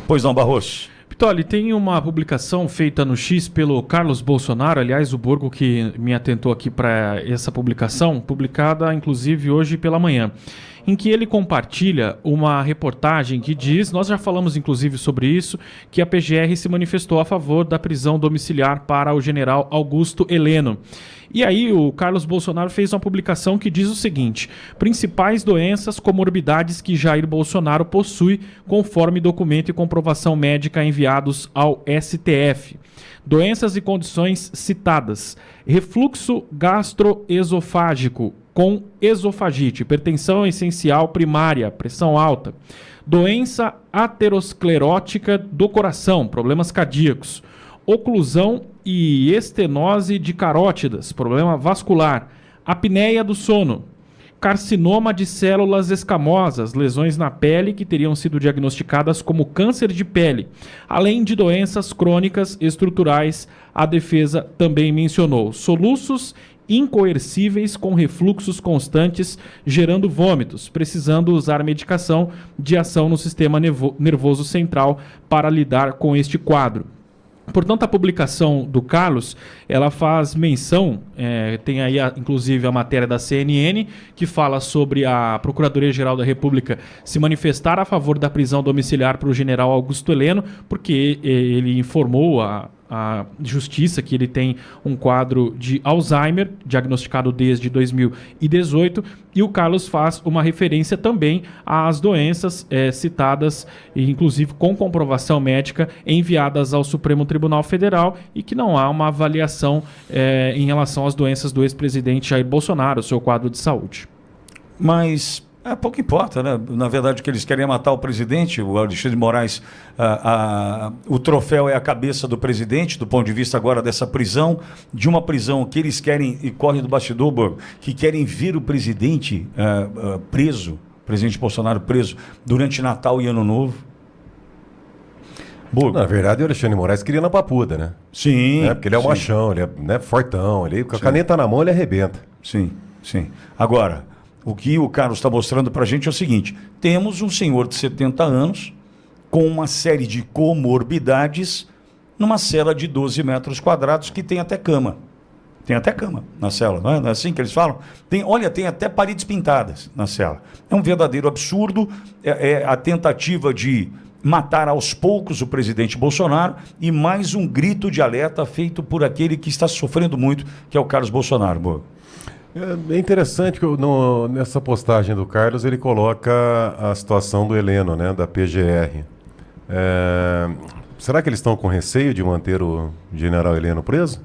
Pois não, Barros. Pitoli, tem uma publicação feita no X pelo Carlos Bolsonaro, aliás, o Borgo que me atentou aqui para essa publicação, publicada inclusive hoje pela manhã, em que ele compartilha uma reportagem que diz, nós já falamos inclusive sobre isso, que a PGR se manifestou a favor da prisão domiciliar para o general Augusto Heleno. E aí o Carlos Bolsonaro fez uma publicação que diz o seguinte: principais doenças, comorbidades que Jair Bolsonaro possui, conforme documento e comprovação médica enviados ao STF. Doenças e condições citadas: refluxo gastroesofágico com esofagite, hipertensão essencial primária, pressão alta, doença aterosclerótica do coração, problemas cardíacos, oclusão e estenose de carótidas, problema vascular, apneia do sono, carcinoma de células escamosas, lesões na pele que teriam sido diagnosticadas como câncer de pele, além de doenças crônicas estruturais. A defesa também mencionou soluços incoercíveis com refluxos constantes, gerando vômitos, precisando usar medicação de ação no sistema nervoso central para lidar com este quadro. Portanto, a publicação do Carlos, ela faz menção, tem aí inclusive a matéria da CNN, que fala sobre a Procuradoria-Geral da República se manifestar a favor da prisão domiciliar para o general Augusto Heleno, porque ele informou a Justiça que ele tem um quadro de Alzheimer, diagnosticado desde 2018, e o Carlos faz uma referência também às doenças citadas, inclusive com comprovação médica, enviadas ao Supremo Tribunal Federal, e que não há uma avaliação em relação às doenças do ex-presidente Jair Bolsonaro, o seu quadro de saúde. Mas pouco importa, né? Na verdade, que eles querem matar o presidente, o Alexandre de Moraes, o troféu é a cabeça do presidente, do ponto de vista agora dessa prisão, de uma prisão que eles querem, e corre do bastidor, que querem ver o presidente preso, o presidente Bolsonaro preso, durante Natal e Ano Novo. Na verdade, o Alexandre de Moraes queria na papuda, né? Sim. Porque ele é um machão, ele é fortão, ele, com a caneta na mão ele arrebenta. Sim, sim. Agora, o que o Carlos está mostrando para a gente é o seguinte: temos um senhor de 70 anos com uma série de comorbidades numa cela de 12 metros quadrados que tem até cama. Tem até cama na cela, não é assim que eles falam? Tem até paredes pintadas na cela. É um verdadeiro absurdo, a tentativa de matar aos poucos o presidente Bolsonaro e mais um grito de alerta feito por aquele que está sofrendo muito, que é o Carlos Bolsonaro. É interessante que nessa postagem do Carlos ele coloca a situação do Heleno, né, da PGR. Será que eles estão com receio de manter o general Heleno preso?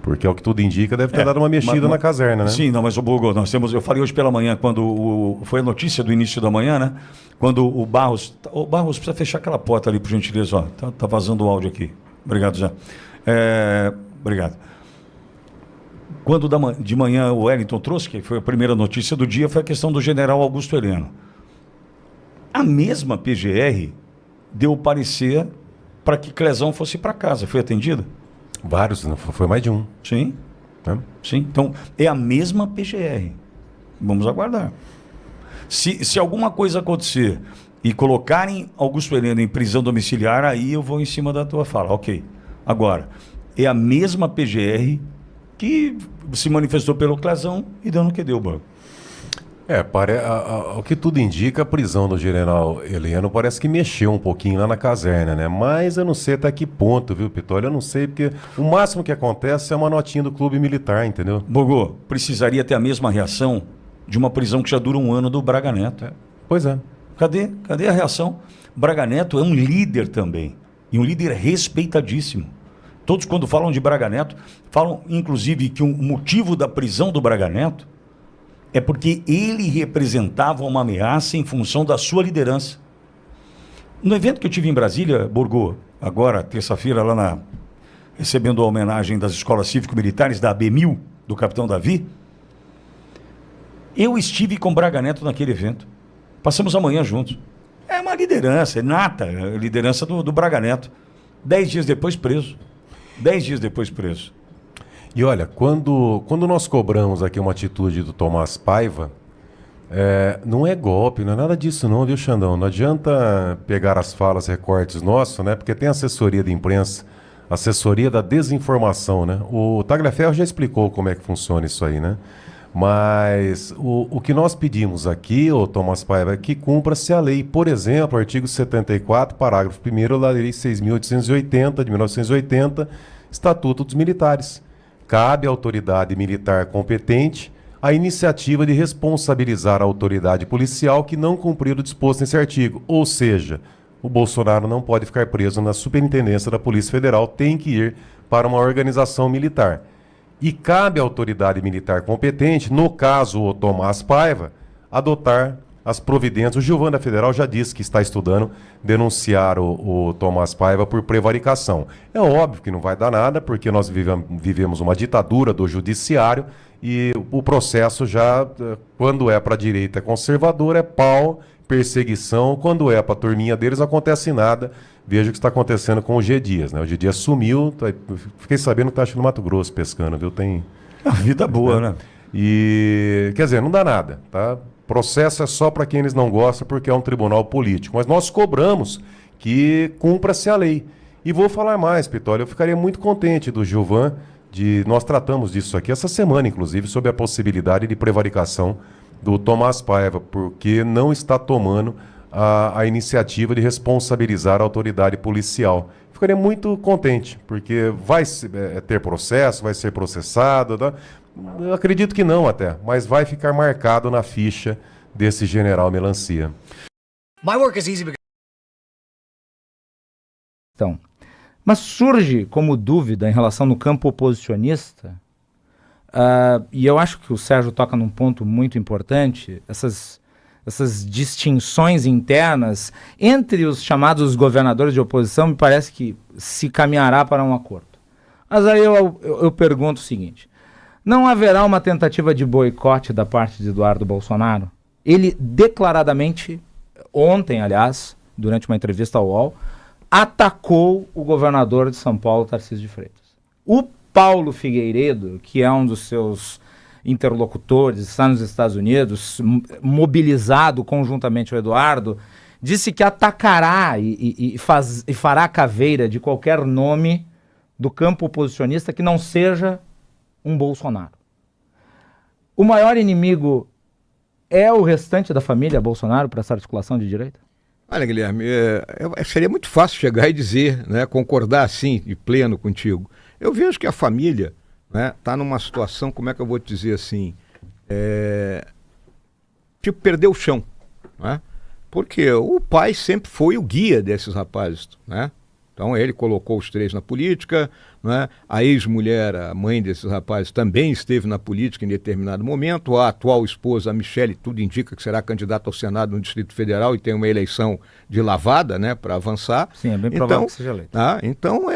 Porque, ao que tudo indica, deve ter dado uma mexida na caserna, né? Sim, não, mas o Bogo, eu falei hoje pela manhã, quando foi a notícia do início da manhã, né? Quando o Barros precisa fechar aquela porta ali, por gentileza, ó, tá vazando o áudio aqui. Obrigado, Zé. Obrigado. Quando de manhã o Wellington trouxe, que foi a primeira notícia do dia, foi a questão do general Augusto Heleno. A mesma PGR deu parecer para que Clezão fosse para casa. Foi atendida? Vários, não foi mais de um. Sim. Sim. Então, é a mesma PGR. Vamos aguardar. Se alguma coisa acontecer e colocarem Augusto Heleno em prisão domiciliar, aí eu vou em cima da tua fala. Ok. Agora, é a mesma PGR que se manifestou pelo Clezão e deu no que deu, Banco. O que tudo indica, a prisão do general Heleno parece que mexeu um pouquinho lá na caserna, né? Mas eu não sei até que ponto, viu, Pitoli? Eu não sei, porque o máximo que acontece é uma notinha do clube militar, entendeu? Bogo, precisaria ter a mesma reação de uma prisão que já dura um ano do Braga Neto. Pois é. Cadê a reação? Braga Neto é um líder também, e um líder respeitadíssimo. Todos, quando falam de Braga Neto, falam, inclusive, que o motivo da prisão do Braga Neto é porque ele representava uma ameaça em função da sua liderança. No evento que eu tive em Brasília, Borgo, agora, terça-feira, recebendo a homenagem das escolas cívico-militares da AB1000, do capitão Davi, eu estive com Braga Neto naquele evento. Passamos a manhã juntos. É uma liderança, nata, a liderança do Braga Neto. 10 dias depois preso. 10 dias depois preso. E olha, quando nós cobramos aqui uma atitude do Tomás Paiva, Não é golpe, não é nada disso não, viu, Xandão? Não adianta pegar as falas, recortes nossos, né? Porque tem assessoria de imprensa, assessoria da desinformação, né? O Tagliaferro já explicou como é que funciona isso aí, né? Mas o que nós pedimos aqui, ô Tomás Paiva, é que cumpra-se a lei. Por exemplo, artigo 74, parágrafo 1º da Lei 6.880, de 1980, Estatuto dos Militares. Cabe à autoridade militar competente a iniciativa de responsabilizar a autoridade policial que não cumprir o disposto nesse artigo. Ou seja, o Bolsonaro não pode ficar preso na superintendência da Polícia Federal, tem que ir para uma organização militar. E cabe à autoridade militar competente, no caso o Tomás Paiva, adotar as providências. O Gilvan da Federal já disse que está estudando denunciar o Tomás Paiva por prevaricação. É óbvio que não vai dar nada, porque nós vivemos uma ditadura do judiciário e o processo já, quando é para a direita conservadora, é pau, perseguição. Quando é para a turminha deles, não acontece nada. Veja o que está acontecendo com o G. Dias, né? O G. Dias sumiu, fiquei sabendo que está no Mato Grosso pescando, viu? Tem A vida boa, né? E, quer dizer, não dá nada, tá? Processo é só para quem eles não gostam, porque é um tribunal político. Mas nós cobramos que cumpra-se a lei. E vou falar mais, Pitolio, eu ficaria muito contente do Gilvan, nós tratamos disso aqui essa semana, inclusive, sobre a possibilidade de prevaricação do Tomás Paiva, porque não está tomando a iniciativa de responsabilizar a autoridade policial. Ficaria muito contente, porque vai ter processo, vai ser processado, tá? Eu acredito que não até, mas vai ficar marcado na ficha desse general Melancia. My work is easy because... Então, mas surge como dúvida em relação no campo oposicionista, e eu acho que o Sérgio toca num ponto muito importante, essas distinções internas entre os chamados governadores de oposição, me parece que se caminhará para um acordo. Mas aí eu pergunto o seguinte: não haverá uma tentativa de boicote da parte de Eduardo Bolsonaro? Ele declaradamente, ontem, aliás, durante uma entrevista ao UOL, atacou o governador de São Paulo, Tarcísio de Freitas. O Paulo Figueiredo, que é um dos seus interlocutores, está nos Estados Unidos, mobilizado conjuntamente ao Eduardo, disse que atacará e fará caveira de qualquer nome do campo oposicionista que não seja um Bolsonaro. O maior inimigo é o restante da família Bolsonaro para essa articulação de direita? Olha, Guilherme, seria muito fácil chegar e dizer, né, concordar assim, de pleno contigo. Eu vejo que a família está numa situação, como é que eu vou te dizer assim, tipo, perdeu o chão, né? Porque o pai sempre foi o guia desses rapazes, né? Então ele colocou os três na política, né? A ex-mulher, a mãe desses rapazes, também esteve na política em determinado momento. A atual esposa, a Michele, tudo indica que será candidata ao Senado no Distrito Federal e tem uma eleição de lavada, né, para avançar. Sim, é bem provável que seja eleito. Então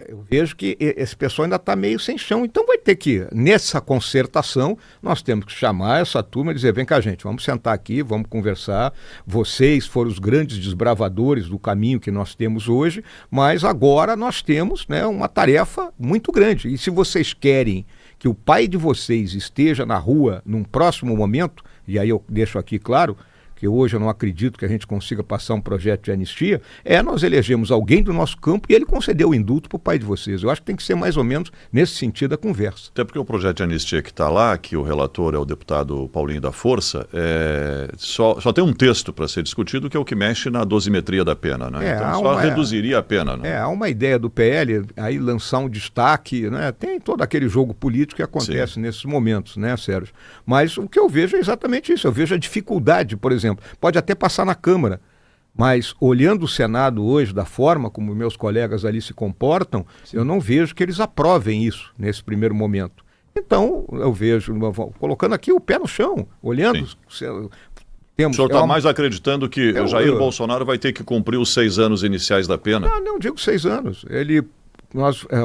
eu vejo que esse pessoal ainda está meio sem chão. Então vai ter que, nessa concertação, nós temos que chamar essa turma e dizer: vem cá, gente, vamos sentar aqui, vamos conversar. Vocês foram os grandes desbravadores do caminho que nós temos hoje, mas agora nós temos, né, uma tarefa muito grande. E se vocês querem que o pai de vocês esteja na rua num próximo momento, e aí eu deixo aqui claro que hoje eu não acredito que a gente consiga passar um projeto de anistia, nós elegemos alguém do nosso campo e ele concedeu o indulto para o pai de vocês. Eu acho que tem que ser mais ou menos nesse sentido a conversa. Até porque o projeto de anistia que está lá, que o relator é o deputado Paulinho da Força, só tem um texto para ser discutido, que é o que mexe na dosimetria da pena, né? Então só reduziria a pena, né? Há uma ideia do PL aí lançar um destaque, né? Tem todo aquele jogo político que acontece Sim. nesses momentos, né, Sérgio? Mas o que eu vejo é exatamente isso. Eu vejo a dificuldade, por exemplo, pode até passar na Câmara, mas olhando o Senado hoje, da forma como meus colegas ali se comportam, Sim. eu não vejo que eles aprovem isso nesse primeiro momento. Então, eu vejo, colocando aqui o pé no chão, olhando... O senhor está mais acreditando que o Jair Bolsonaro vai ter que cumprir os 6 anos iniciais da pena? Não digo 6 anos.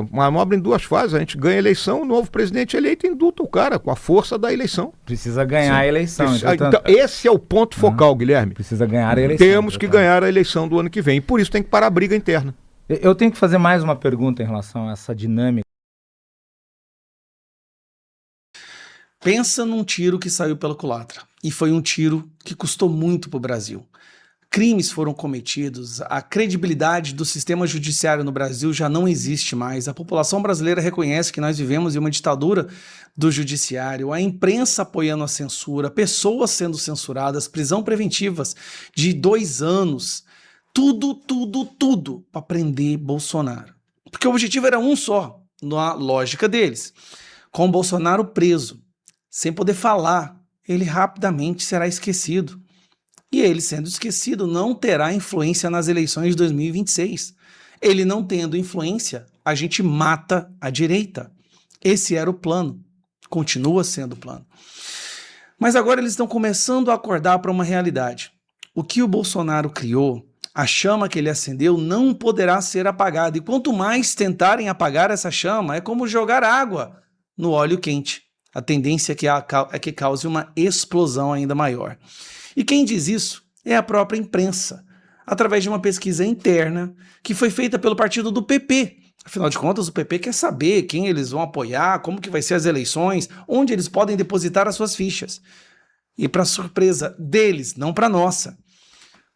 Uma manobra em 2 fases. A gente ganha a eleição, o novo presidente eleito indulta o cara com a força da eleição. Precisa ganhar a eleição. Então, esse é o ponto focal, Guilherme. Precisa ganhar a eleição. Temos que ganhar a eleição do ano que vem. E por isso tem que parar a briga interna. Eu tenho que fazer mais uma pergunta em relação a essa dinâmica. Pensa num tiro que saiu pela culatra. e foi um tiro que custou muito para o Brasil. Crimes foram cometidos, a credibilidade do sistema judiciário no Brasil já não existe mais. A população brasileira reconhece que nós vivemos em uma ditadura do judiciário, a imprensa apoiando a censura, pessoas sendo censuradas, prisão preventivas de 2 anos, tudo para prender Bolsonaro. Porque o objetivo era um só, na lógica deles. Com Bolsonaro preso, sem poder falar, ele rapidamente será esquecido. E ele, sendo esquecido, não terá influência nas eleições de 2026. Ele não tendo influência, a gente mata a direita. Esse era o plano. Continua sendo o plano. Mas agora eles estão começando a acordar para uma realidade. O que o Bolsonaro criou, a chama que ele acendeu, não poderá ser apagada. E quanto mais tentarem apagar essa chama, é como jogar água no óleo quente. A tendência é que cause uma explosão ainda maior. E quem diz isso é a própria imprensa, através de uma pesquisa interna que foi feita pelo partido do PP. Afinal de contas, o PP quer saber quem eles vão apoiar, como que vai ser as eleições, onde eles podem depositar as suas fichas. E para surpresa deles, não para nossa,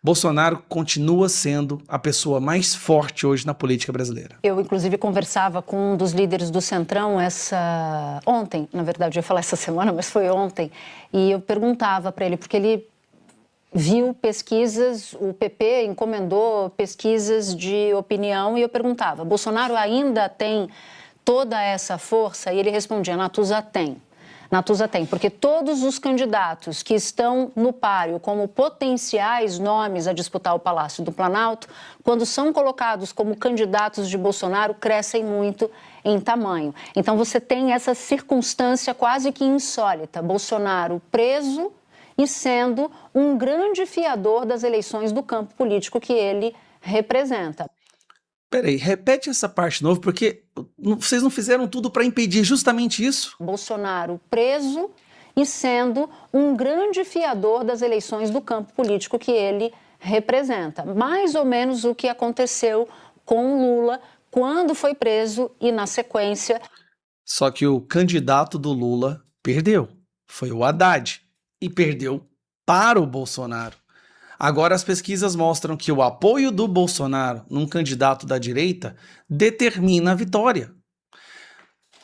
Bolsonaro continua sendo a pessoa mais forte hoje na política brasileira. Eu, inclusive, conversava com um dos líderes do Centrão ontem, na verdade, eu ia falar essa semana, mas foi ontem, e eu perguntava para ele, porque ele viu pesquisas, o PP encomendou pesquisas de opinião, e eu perguntava, Bolsonaro ainda tem toda essa força? E ele respondia, Natuza tem. Natuza tem, porque todos os candidatos que estão no páreo como potenciais nomes a disputar o Palácio do Planalto, quando são colocados como candidatos de Bolsonaro, crescem muito em tamanho. Então você tem essa circunstância quase que insólita, Bolsonaro preso e sendo um grande fiador das eleições do campo político que ele representa. Peraí, repete essa parte de novo, porque vocês não fizeram tudo para impedir justamente isso? Bolsonaro preso e sendo um grande fiador das eleições do campo político que ele representa. Mais ou menos o que aconteceu com Lula quando foi preso e na sequência... Só que o candidato do Lula perdeu, foi o Haddad, e perdeu para o Bolsonaro. Agora as pesquisas mostram que o apoio do Bolsonaro num candidato da direita determina a vitória.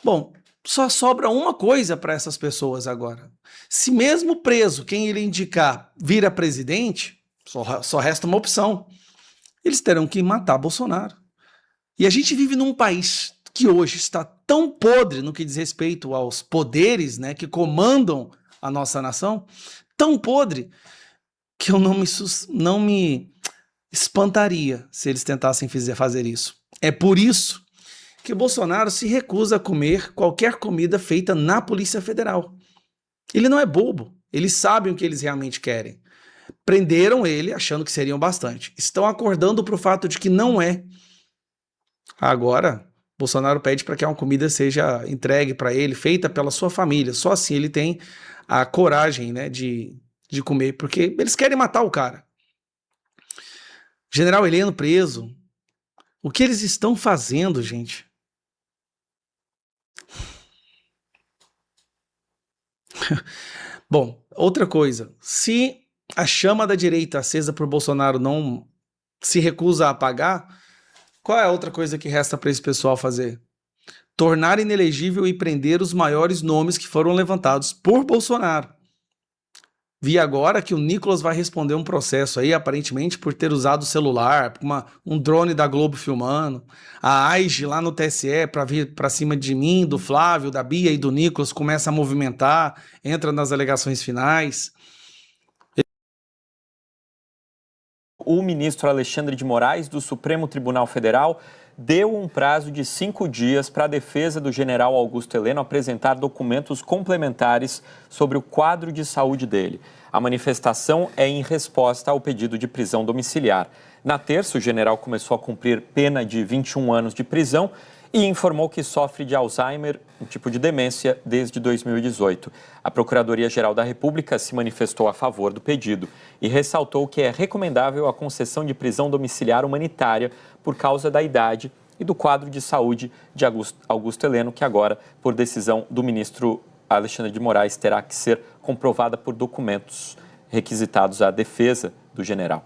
Bom, só sobra uma coisa para essas pessoas agora. Se mesmo preso, quem ele indicar vira presidente, só resta uma opção. Eles terão que matar Bolsonaro. E a gente vive num país que hoje está tão podre no que diz respeito aos poderes, né, que comandam a nossa nação, tão podre, que eu não me espantaria se eles tentassem fazer isso. É por isso que o Bolsonaro se recusa a comer qualquer comida feita na Polícia Federal. Ele não é bobo, eles sabem o que eles realmente querem. Prenderam ele achando que seriam bastante. Estão acordando para o fato de que não é. Agora, Bolsonaro pede para que uma comida seja entregue para ele, feita pela sua família. Só assim ele tem a coragem, né, de comer, porque eles querem matar o cara. General Heleno preso. O que eles estão fazendo, gente? Bom, outra coisa. Se a chama da direita acesa por Bolsonaro não se recusa a apagar, qual é a outra coisa que resta para esse pessoal fazer? Tornar inelegível e prender os maiores nomes que foram levantados por Bolsonaro. Vi agora que o Nicolas vai responder um processo aí, aparentemente, por ter usado o celular, um drone da Globo filmando. A AIGE lá no TSE, para vir para cima de mim, do Flávio, da Bia e do Nicolas, começa a movimentar, entra nas alegações finais. O ministro Alexandre de Moraes, do Supremo Tribunal Federal, deu um prazo de 5 dias para a defesa do general Augusto Heleno apresentar documentos complementares sobre o quadro de saúde dele. A manifestação é em resposta ao pedido de prisão domiciliar. Na terça, o general começou a cumprir pena de 21 anos de prisão e informou que sofre de Alzheimer, um tipo de demência, desde 2018. A Procuradoria-Geral da República se manifestou a favor do pedido e ressaltou que é recomendável a concessão de prisão domiciliar humanitária por causa da idade e do quadro de saúde de Augusto Heleno, que agora, por decisão do ministro Alexandre de Moraes terá que ser comprovada por documentos requisitados à defesa do general.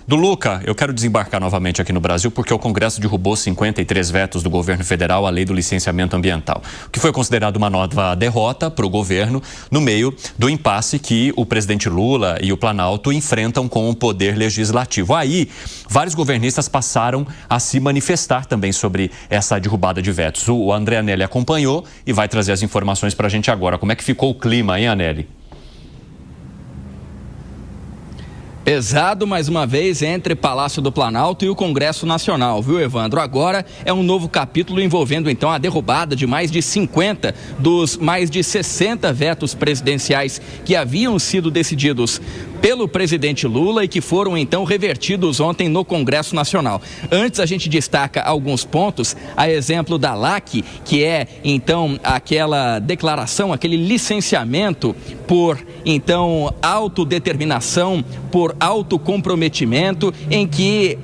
Do Luca, eu quero desembarcar novamente aqui no Brasil porque o Congresso derrubou 53 vetos do governo federal à lei do licenciamento ambiental, o que foi considerado uma nova derrota para o governo no meio do impasse que o presidente Lula e o Planalto enfrentam com o poder legislativo. Aí, vários governistas passaram a se manifestar também sobre essa derrubada de vetos. O André Anelli acompanhou e vai trazer as informações para a gente agora. Como é que ficou o clima, hein, Anelli? Pesado, mais uma vez, entre Palácio do Planalto e o Congresso Nacional, viu, Evandro? Agora é um novo capítulo envolvendo, então, a derrubada de mais de 50 dos mais de 60 vetos presidenciais que haviam sido decididos pelo presidente Lula e que foram, então, revertidos ontem no Congresso Nacional. Antes, a gente destaca alguns pontos, a exemplo da LAC, que é, então, aquela declaração, aquele licenciamento por, então, autodeterminação, por autocomprometimento, em que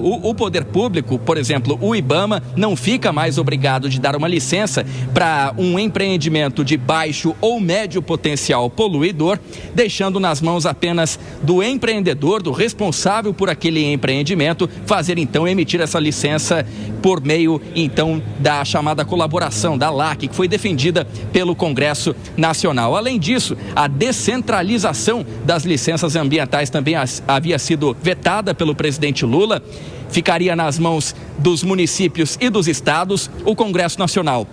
o poder público, por exemplo, o IBAMA, não fica mais obrigado de dar uma licença para um empreendimento de baixo ou médio potencial poluidor, deixando nas mãos apenas do empreendedor, do responsável por aquele empreendimento, fazer então emitir essa licença por meio então da chamada colaboração da LAC, que foi defendida pelo Congresso Nacional. Além disso, a descentralização das licenças ambientais também havia sido vetada pelo presidente Lula, ficaria nas mãos dos municípios e dos estados. O Congresso Nacional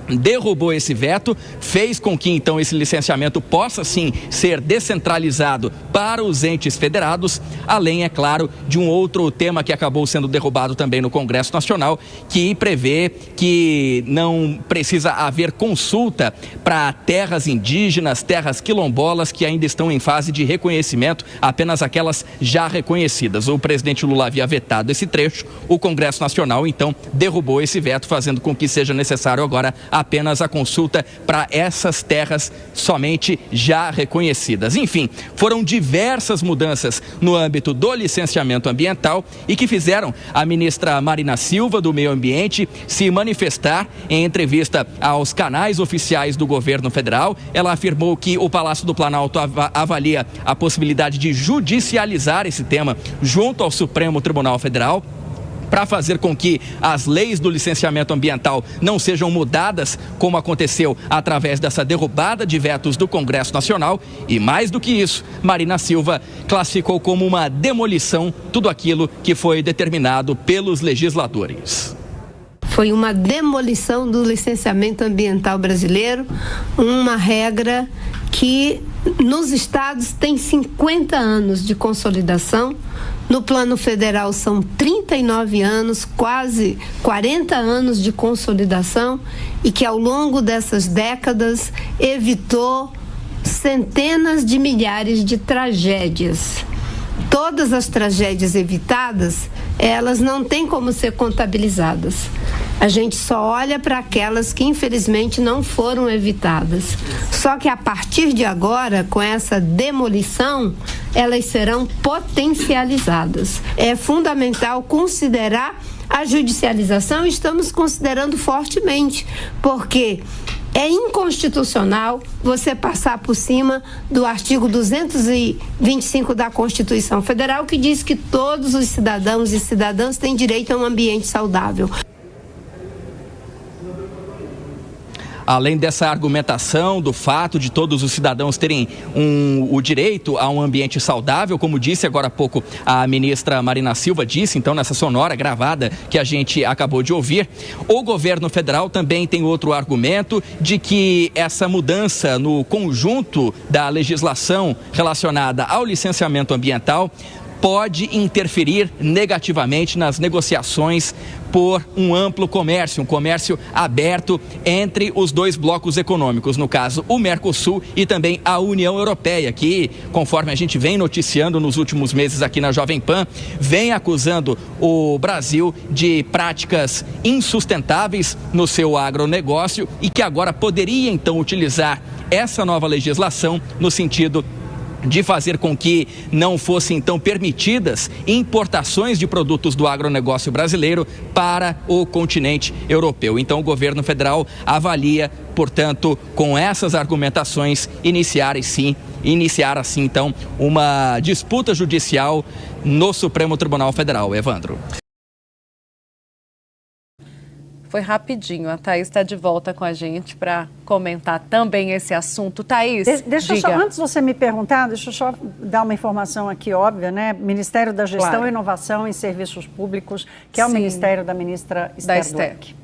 derrubou esse veto, fez com que então esse licenciamento possa sim ser descentralizado para os entes federados, além, é claro, de um outro tema que acabou sendo derrubado também no Congresso Nacional, que prevê que não precisa haver consulta para terras indígenas, terras quilombolas que ainda estão em fase de reconhecimento, apenas aquelas já reconhecidas. O presidente Lula havia vetado esse trecho, o Congresso Nacional então derrubou esse veto, fazendo com que seja necessário agora apenas a consulta para essas terras somente já reconhecidas. Enfim, foram diversas mudanças no âmbito do licenciamento ambiental e que fizeram a ministra Marina Silva, do Meio Ambiente, se manifestar em entrevista aos canais oficiais do governo federal. Ela afirmou que o Palácio do Planalto avalia a possibilidade de judicializar esse tema junto ao Supremo Tribunal Federal, para fazer com que as leis do licenciamento ambiental não sejam mudadas, como aconteceu através dessa derrubada de vetos do Congresso Nacional. E mais do que isso, Marina Silva classificou como uma demolição tudo aquilo que foi determinado pelos legisladores. Foi uma demolição do licenciamento ambiental brasileiro, uma regra que nos estados tem 50 anos de consolidação. No plano federal são 39 anos, quase 40 anos de consolidação, e que ao longo dessas décadas evitou centenas de milhares de tragédias. Todas as tragédias evitadas, elas não têm como ser contabilizadas. A gente só olha para aquelas que infelizmente não foram evitadas. Só que a partir de agora, com essa demolição, elas serão potencializadas. É fundamental considerar a judicialização, e estamos considerando fortemente, porque é inconstitucional você passar por cima do artigo 225 da Constituição Federal, que diz que todos os cidadãos e cidadãs têm direito a um ambiente saudável. Além dessa argumentação do fato de todos os cidadãos terem o direito a um ambiente saudável, como disse agora há pouco a ministra Marina Silva, disse então nessa sonora gravada que a gente acabou de ouvir, o governo federal também tem outro argumento de que essa mudança no conjunto da legislação relacionada ao licenciamento ambiental pode interferir negativamente nas negociações por um amplo comércio, um comércio aberto entre os dois blocos econômicos, no caso o Mercosul e também a União Europeia, que, conforme a gente vem noticiando nos últimos meses aqui na Jovem Pan, vem acusando o Brasil de práticas insustentáveis no seu agronegócio e que agora poderia então utilizar essa nova legislação no sentido de fazer com que não fossem, então, permitidas importações de produtos do agronegócio brasileiro para o continente europeu. Então, o governo federal avalia, portanto, com essas argumentações, iniciar assim, então, uma disputa judicial no Supremo Tribunal Federal. Evandro. Foi rapidinho. A Thaís está de volta com a gente para comentar também esse assunto. Thaís, deixa diga. só, antes de você me perguntar, deixa eu só dar uma informação aqui óbvia, né? Ministério da Gestão, Claro. Inovação e Serviços Públicos, que é o Sim. ministério da ministra Esther Dweck.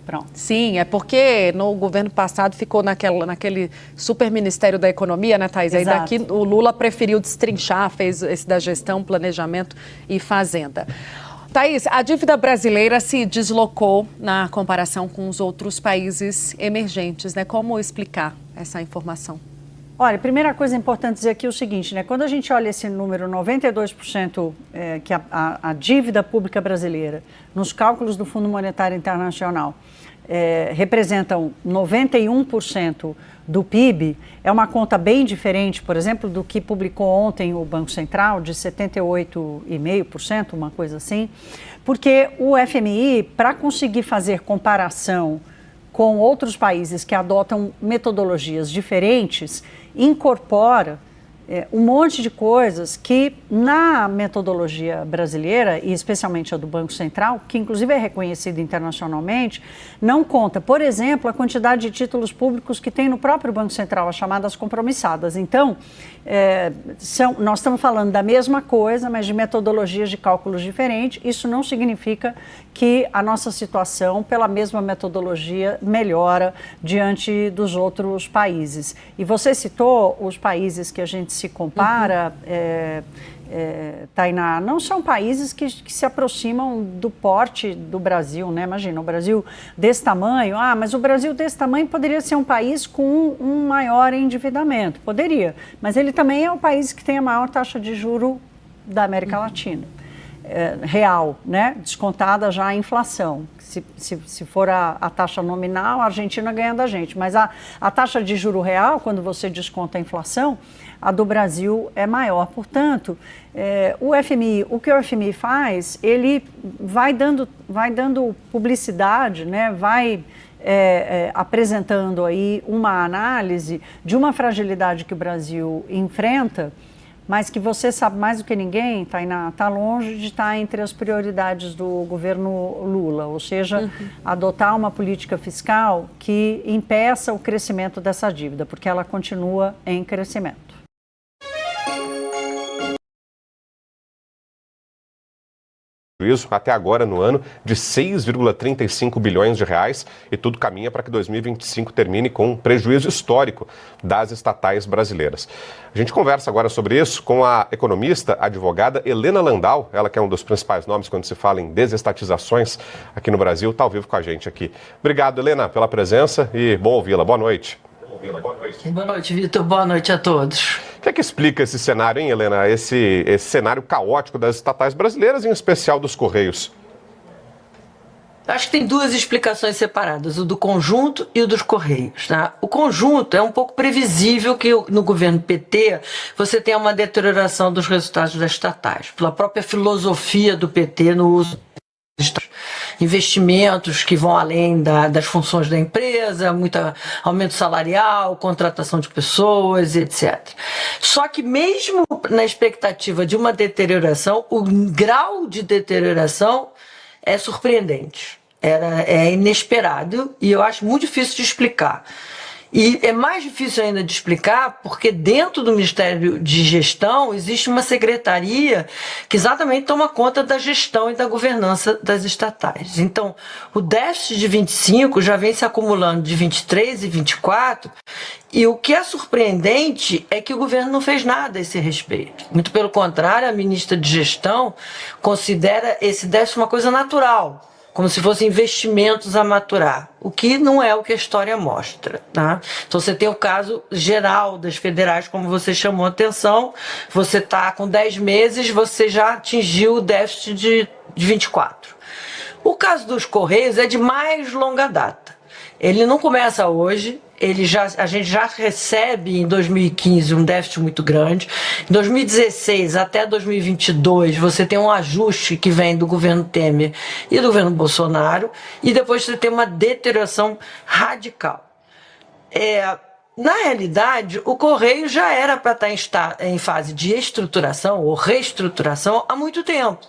Pronto. Sim, é porque no governo passado ficou naquele super Ministério da Economia, né, Thaís? Aí Exato. daqui o Lula preferiu destrinchar, fez esse da Gestão, Planejamento e Fazenda. Thaís, a dívida brasileira se deslocou na comparação com os outros países emergentes, né? Como explicar essa informação? Olha, a primeira coisa importante dizer aqui é o seguinte, né? Quando a gente olha esse número, 92%, que a dívida pública brasileira, nos cálculos do Fundo Monetário Internacional, representam 91% do PIB, é uma conta bem diferente, por exemplo, do que publicou ontem o Banco Central, de 78,5%, uma coisa assim, porque o FMI, para conseguir fazer comparação com outros países que adotam metodologias diferentes, incorpora um monte de coisas que na metodologia brasileira, e especialmente a do Banco Central, que inclusive é reconhecida internacionalmente, não conta. Por exemplo, a quantidade de títulos públicos que tem no próprio Banco Central, as chamadas compromissadas. Então, nós estamos falando da mesma coisa, mas de metodologias de cálculos diferentes. Isso não significa que a nossa situação, pela mesma metodologia, melhora diante dos outros países. E você citou os países que a gente se compara, Tainá, não são países que se aproximam do porte do Brasil, né? Imagina, o Brasil desse tamanho, mas o Brasil desse tamanho poderia ser um país com um maior endividamento, poderia, mas ele também é o país que tem a maior taxa de juro da América Latina, real, né? Descontada já a inflação. Se for a taxa nominal, a Argentina ganha da gente, mas a taxa de juro real, quando você desconta a inflação, a do Brasil é maior. Portanto, o que o FMI faz, ele vai dando publicidade, né? Vai apresentando aí uma análise de uma fragilidade que o Brasil enfrenta, mas que você sabe mais do que ninguém, Tainá, está longe de estar entre as prioridades do governo Lula, ou seja, adotar uma política fiscal que impeça o crescimento dessa dívida, porque ela continua em crescimento. Até agora no ano de 6,35 bilhões de reais, e tudo caminha para que 2025 termine com um prejuízo histórico das estatais brasileiras. A gente conversa agora sobre isso com a economista, advogada Helena Landau, ela que é um dos principais nomes quando se fala em desestatizações aqui no Brasil, está ao vivo com a gente aqui. Obrigado, Helena, pela presença e bom ouvi-la. Boa noite. Boa noite, Vitor. Boa noite a todos. O que é que explica esse cenário, hein, Helena? Esse cenário caótico das estatais brasileiras, em especial dos Correios? Acho que tem duas explicações separadas, o do conjunto e o dos Correios. Né? O conjunto é um pouco previsível que no governo PT você tenha uma deterioração dos resultados das estatais, pela própria filosofia do PT no uso investimentos que vão além das funções da empresa, muito aumento salarial, contratação de pessoas, etc. Só que mesmo na expectativa de uma deterioração, o grau de deterioração é surpreendente, é inesperado e eu acho muito difícil de explicar. E é mais difícil ainda de explicar porque dentro do Ministério de Gestão existe uma secretaria que exatamente toma conta da gestão e da governança das estatais. Então, o déficit de 25 já vem se acumulando de 23 e 24 e o que é surpreendente é que o governo não fez nada a esse respeito. Muito pelo contrário, a ministra de Gestão considera esse déficit uma coisa natural, como se fossem investimentos a maturar, o que não é o que a história mostra. Tá? Então você tem o caso geral das federais, como você chamou a atenção, você está com 10 meses, você já atingiu o déficit de 24. O caso dos Correios é de mais longa data. Ele não começa hoje. A gente já recebe em 2015 um déficit muito grande. Em 2016 até 2022 você tem um ajuste que vem do governo Temer e do governo Bolsonaro, e depois você tem uma deterioração radical. Na realidade, o Correio já era para estar em fase de estruturação ou reestruturação há muito tempo.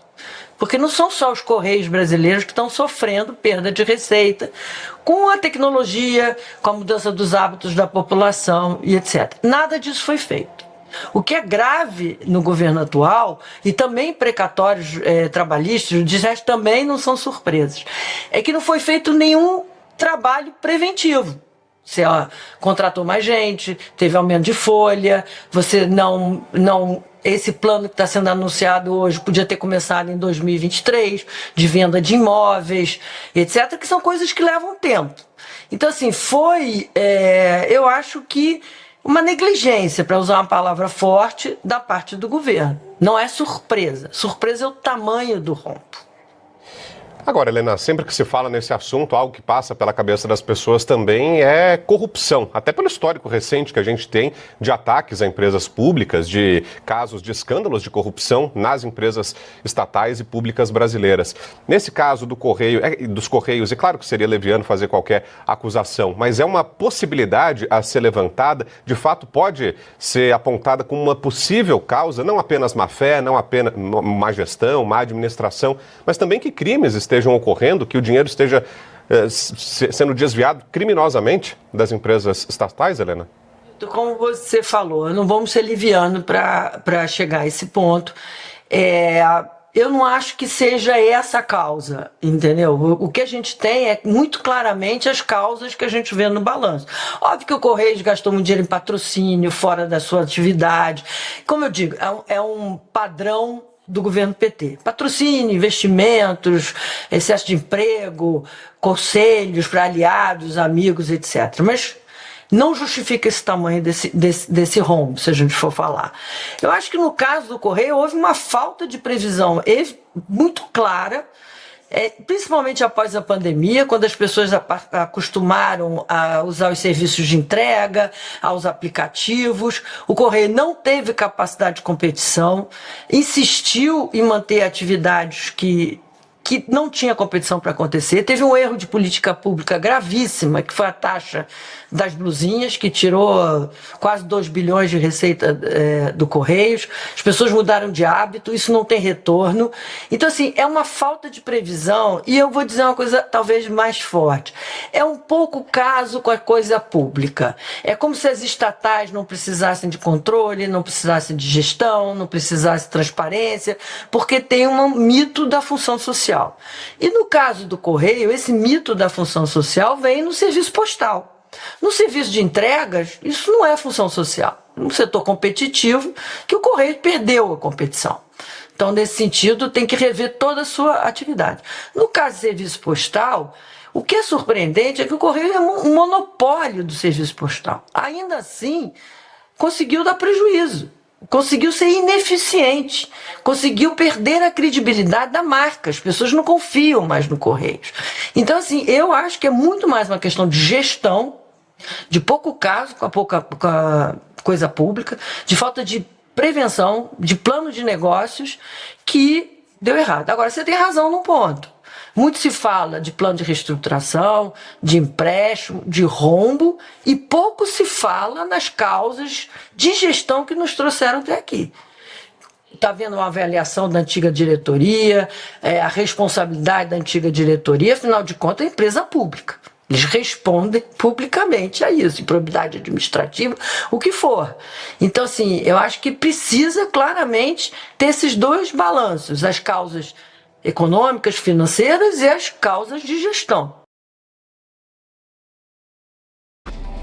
Porque não são só os Correios brasileiros que estão sofrendo perda de receita com a tecnologia, com a mudança dos hábitos da população e etc. Nada disso foi feito. O que é grave no governo atual, e também precatórios trabalhistas, judiciais também não são surpresas, é que não foi feito nenhum trabalho preventivo. Você contratou mais gente, teve aumento de folha, você não esse plano que está sendo anunciado hoje podia ter começado em 2023, de venda de imóveis, etc., que são coisas que levam tempo. Então, assim, eu acho que uma negligência, para usar uma palavra forte, da parte do governo. Não é surpresa. Surpresa é o tamanho do rombo. Agora, Helena, sempre que se fala nesse assunto, algo que passa pela cabeça das pessoas também é corrupção. Até pelo histórico recente que a gente tem de ataques a empresas públicas, de casos de escândalos de corrupção nas empresas estatais e públicas brasileiras. Nesse caso do dos Correios, é claro que seria leviano fazer qualquer acusação, mas é uma possibilidade a ser levantada, de fato pode ser apontada como uma possível causa, não apenas má fé, não apenas má gestão, má administração, mas também que crimes estejam ocorrendo, que o dinheiro esteja sendo desviado criminosamente das empresas estatais, Helena? Como você falou, não vamos ser livianos para chegar a esse ponto. Eu não acho que seja essa a causa, entendeu? O que a gente tem é muito claramente as causas que a gente vê no balanço. Óbvio que o Correios gastou muito dinheiro em patrocínio, fora da sua atividade. Como eu digo, é um padrão do governo PT. Patrocínio, investimentos, excesso de emprego, conselhos para aliados, amigos, etc. Mas não justifica esse tamanho desse rombo, se a gente for falar. Eu acho que no caso do Correio houve uma falta de previsão muito clara, principalmente após a pandemia, quando as pessoas acostumaram a usar os serviços de entrega, aos aplicativos. O Correio não teve capacidade de competição, insistiu em manter atividades que não tinha competição para acontecer. Teve um erro de política pública gravíssima, que foi a taxa das blusinhas, que tirou quase 2 bilhões de receita do Correios. As pessoas mudaram de hábito, isso não tem retorno. Então, assim, é uma falta de previsão, e eu vou dizer uma coisa talvez mais forte. É um pouco caso com a coisa pública. É como se as estatais não precisassem de controle, não precisassem de gestão, não precisassem de transparência, porque tem um mito da função social. E no caso do Correio, esse mito da função social vem no serviço postal. No serviço de entregas, isso não é função social. No setor competitivo, que o Correio perdeu a competição. Então, nesse sentido, tem que rever toda a sua atividade. No caso do serviço postal, o que é surpreendente é que o Correio é um monopólio do serviço postal. Ainda assim, conseguiu dar prejuízo. Conseguiu ser ineficiente, conseguiu perder a credibilidade da marca. As pessoas não confiam mais no Correios. Então, assim, eu acho que é muito mais uma questão de gestão, de pouco caso com a coisa pública, de falta de prevenção, de plano de negócios, que deu errado. Agora, você tem razão num ponto. Muito se fala de plano de reestruturação, de empréstimo, de rombo, e pouco se fala nas causas de gestão que nos trouxeram até aqui. Está havendo uma avaliação da antiga diretoria, a responsabilidade da antiga diretoria, afinal de contas, é empresa pública. Eles respondem publicamente a isso, improbidade administrativa, o que for. Então, assim, eu acho que precisa claramente ter esses dois balanços, as causas econômicas, financeiras e as causas de gestão.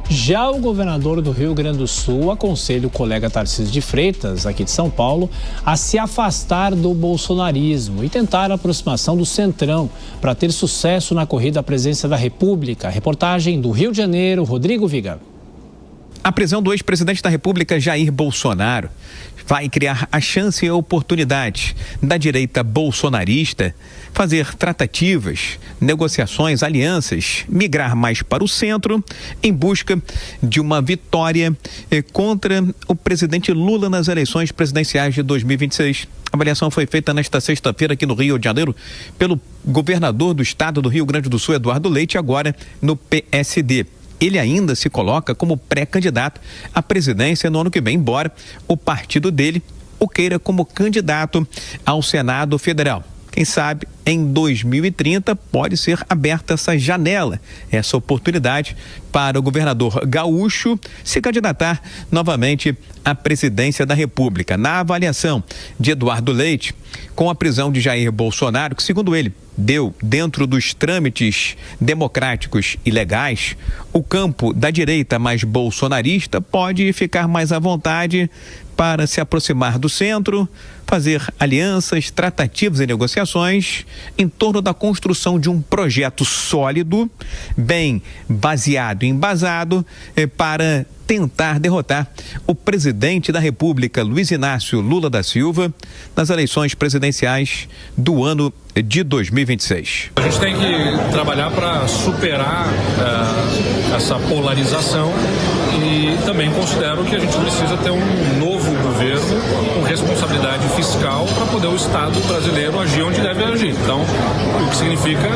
Já o governador do Rio Grande do Sul aconselha o colega Tarcísio de Freitas, aqui de São Paulo, a se afastar do bolsonarismo e tentar a aproximação do Centrão para ter sucesso na corrida à presidência da República. Reportagem do Rio de Janeiro, Rodrigo Viga. A prisão do ex-presidente da República, Jair Bolsonaro, vai criar a chance e a oportunidade da direita bolsonarista fazer tratativas, negociações, alianças, migrar mais para o centro em busca de uma vitória contra o presidente Lula nas eleições presidenciais de 2026. A avaliação foi feita nesta sexta-feira aqui no Rio de Janeiro pelo governador do estado do Rio Grande do Sul, Eduardo Leite, agora no PSD. Ele ainda se coloca como pré-candidato à presidência no ano que vem, embora o partido dele o queira como candidato ao Senado Federal. Quem sabe em 2030 pode ser aberta essa janela, essa oportunidade para o governador gaúcho se candidatar novamente à presidência da República. Na avaliação de Eduardo Leite, com a prisão de Jair Bolsonaro, que segundo ele deu dentro dos trâmites democráticos e legais, o campo da direita mais bolsonarista pode ficar mais à vontade para se aproximar do centro, fazer alianças, tratativas e negociações em torno da construção de um projeto sólido, bem baseado e embasado, para tentar derrotar o presidente da República, Luiz Inácio Lula da Silva, nas eleições presidenciais do ano de 2026. A gente tem que trabalhar para superar essa polarização e também considero que a gente precisa ter um novo governo com responsabilidade fiscal para poder o Estado brasileiro agir onde deve agir. Então, o que significa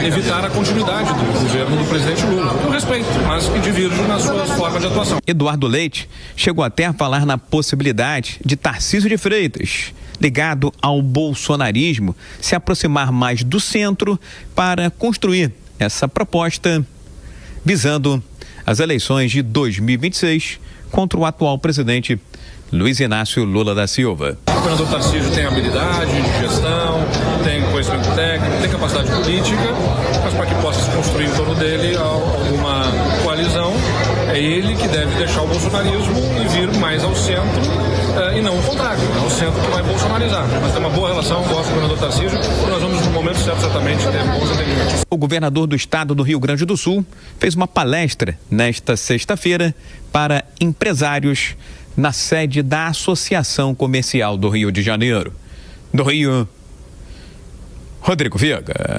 evitar a continuidade do governo do presidente Lula. Com respeito, mas que divirge nas suas formas de atuação. Eduardo Leite chegou até a falar na possibilidade de Tarcísio de Freitas, ligado ao bolsonarismo, se aproximar mais do centro para construir essa proposta visando as eleições de 2026 contra o atual presidente Luiz Inácio Lula da Silva. O governador Tarcísio tem habilidade de gestão, tem conhecimento técnico, tem capacidade política, mas para que possa se construir em torno dele alguma coalizão, é ele que deve deixar o bolsonarismo e vir mais ao centro, e não o contrário, é o centro que vai bolsonarizar. Mas tem uma boa relação, gosto do governador Tarcísio, e nós vamos no momento certo certamente ter bons entendimentos. O governador do estado do Rio Grande do Sul fez uma palestra nesta sexta-feira para empresários na sede da Associação Comercial do Rio de Janeiro. Do Rio, Rodrigo Viega.